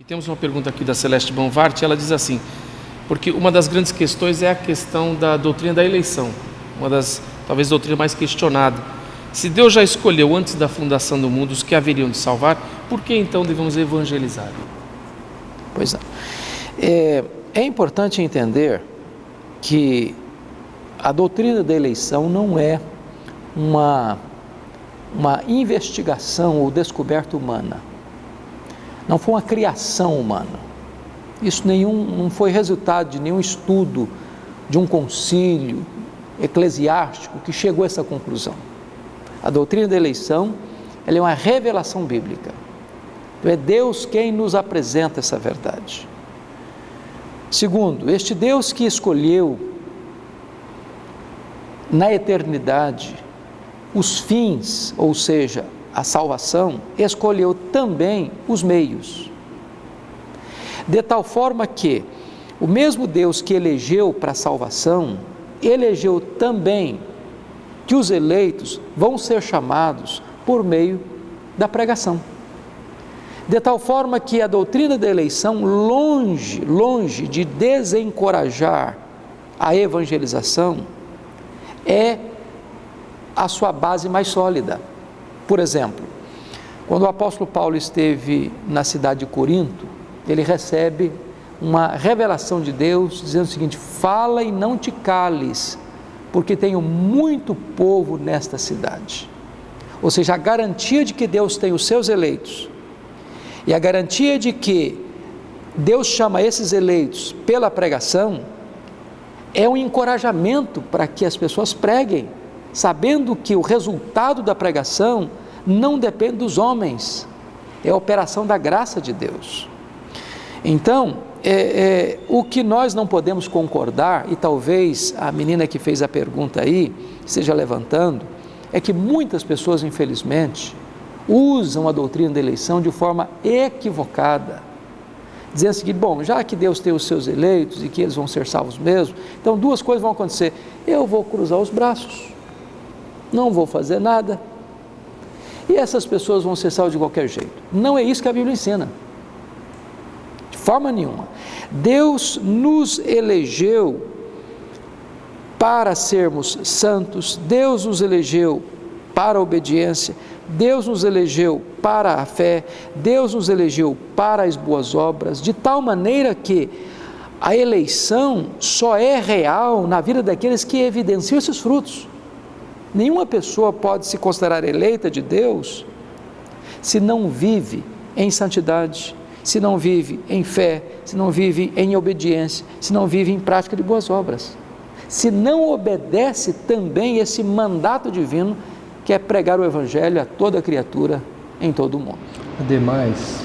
E temos uma pergunta aqui da Celeste Bonvart, ela diz assim, porque uma das grandes questões é a questão da doutrina da eleição, uma das, talvez, doutrina mais questionada. Se Deus já escolheu antes da fundação do mundo os que haveriam de salvar, por que então devemos evangelizar? Pois é importante entender que a doutrina da eleição não é uma investigação ou descoberta humana. Não foi uma criação humana. Isso não foi resultado de nenhum estudo, de um concílio eclesiástico que chegou a essa conclusão. A doutrina da eleição, ela é uma revelação bíblica. Então é Deus quem nos apresenta essa verdade. Segundo, este Deus que escolheu na eternidade os fins, ou seja, a salvação, escolheu também os meios. De tal forma que o mesmo Deus que elegeu para a salvação, elegeu também que os eleitos vão ser chamados por meio da pregação. De tal forma que a doutrina da eleição, longe de desencorajar a evangelização, é a sua base mais sólida. Por exemplo, quando o apóstolo Paulo esteve na cidade de Corinto, ele recebe uma revelação de Deus dizendo o seguinte: fala e não te cales, porque tenho muito povo nesta cidade. Ou seja, a garantia de que Deus tem os seus eleitos e a garantia de que Deus chama esses eleitos pela pregação é um encorajamento para que as pessoas preguem, sabendo que o resultado da pregação não depende dos homens, é a operação da graça de Deus. Então, o que nós não podemos concordar, e talvez a menina que fez a pergunta aí esteja levantando, é que muitas pessoas, infelizmente, usam a doutrina da eleição de forma equivocada, dizendo assim, bom, já que Deus tem os seus eleitos e que eles vão ser salvos mesmo, então duas coisas vão acontecer: eu vou cruzar os braços, não vou fazer nada, e essas pessoas vão ser salvas de qualquer jeito. Não é isso que a Bíblia ensina, de forma nenhuma. Deus nos elegeu para sermos santos, Deus nos elegeu para a obediência, Deus nos elegeu para a fé, Deus nos elegeu para as boas obras, de tal maneira que a eleição só é real na vida daqueles que evidenciam esses frutos. Nenhuma pessoa pode se considerar eleita de Deus se não vive em santidade, se não vive em fé, se não vive em obediência, se não vive em prática de boas obras, se não obedece também esse mandato divino que é pregar o Evangelho a toda criatura em todo o mundo. Ademais,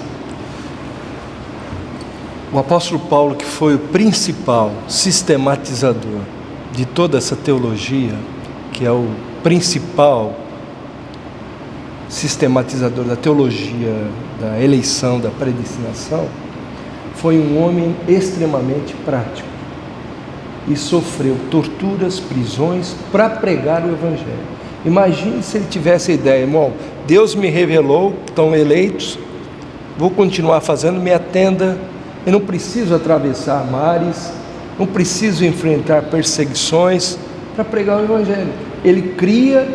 o apóstolo Paulo, que foi o principal sistematizador de toda essa teologia, que é o principal sistematizador da teologia da eleição, da predestinação, foi um homem extremamente prático e sofreu torturas, prisões para pregar o Evangelho. Imagine se ele tivesse a ideia: irmão, Deus me revelou, estão eleitos, vou continuar fazendo minha tenda, eu não preciso atravessar mares, não preciso enfrentar perseguições para pregar o Evangelho. Ele cria,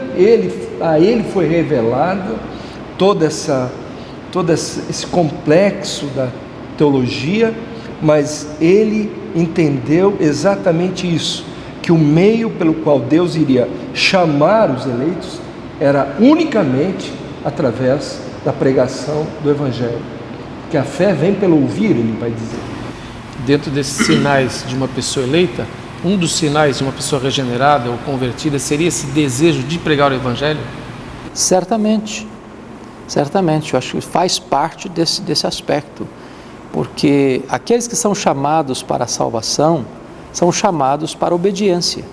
a ele foi revelado todo esse complexo da teologia, mas ele entendeu exatamente isso, que o meio pelo qual Deus iria chamar os eleitos era unicamente através da pregação do Evangelho, que a fé vem pelo ouvir, ele vai dizer. Dentro desses sinais de uma pessoa eleita, um dos sinais de uma pessoa regenerada ou convertida seria esse desejo de pregar o Evangelho? Certamente, eu acho que faz parte desse aspecto, porque aqueles que são chamados para a salvação são chamados para a obediência,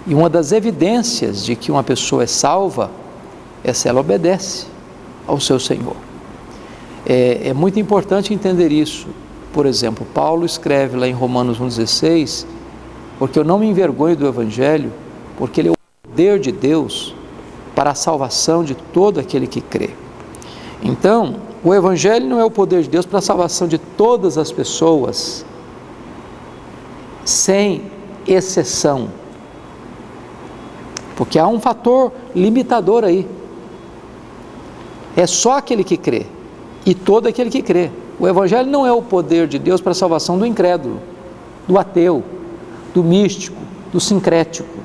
e uma das evidências de que uma pessoa é salva é se ela obedece ao seu Senhor. É muito importante entender isso. Por exemplo, Paulo escreve lá em Romanos 1,16, porque eu não me envergonho do Evangelho, porque ele é o poder de Deus para a salvação de todo aquele que crê. Então, o Evangelho não é o poder de Deus para a salvação de todas as pessoas, sem exceção, porque há um fator limitador aí. É só aquele que crê, e todo aquele que crê. O Evangelho não é o poder de Deus para a salvação do incrédulo, do ateu, do místico, do sincrético,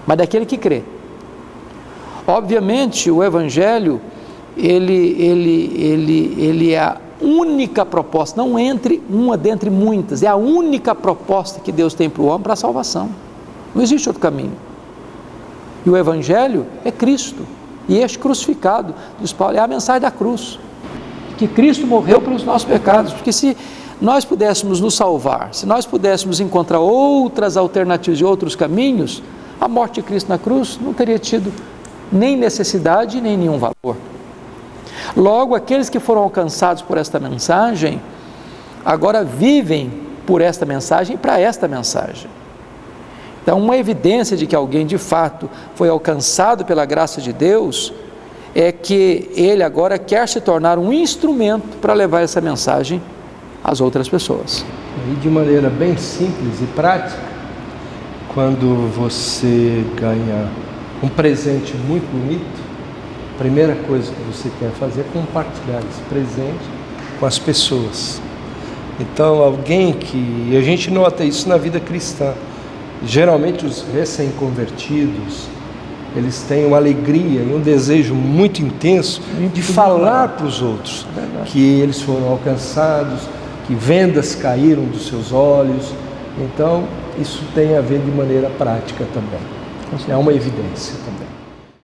mas daquele que crê. Obviamente, o Evangelho, ele é a única proposta, não entre uma dentre muitas, é a única proposta que Deus tem para o homem para a salvação. Não existe outro caminho. E o Evangelho é Cristo, e este crucificado, diz Paulo, é a mensagem da cruz, que Cristo morreu pelos nossos pecados, porque se nós pudéssemos nos salvar, se nós pudéssemos encontrar outras alternativas e outros caminhos, a morte de Cristo na cruz não teria tido nem necessidade, nem nenhum valor. Logo, aqueles que foram alcançados por esta mensagem, agora vivem por esta mensagem e para esta mensagem. Então, uma evidência de que alguém de fato foi alcançado pela graça de Deus, é que ele agora quer se tornar um instrumento para levar essa mensagem às outras pessoas. E de maneira bem simples e prática, quando você ganha um presente muito bonito, a primeira coisa que você quer fazer é compartilhar esse presente com as pessoas. Então, alguém que... E a gente nota isso na vida cristã. Geralmente os recém-convertidos, eles têm uma alegria e um desejo muito intenso de falar para os outros que eles foram alcançados, que vendas caíram dos seus olhos. Então, isso tem a ver de maneira prática também. É uma evidência também.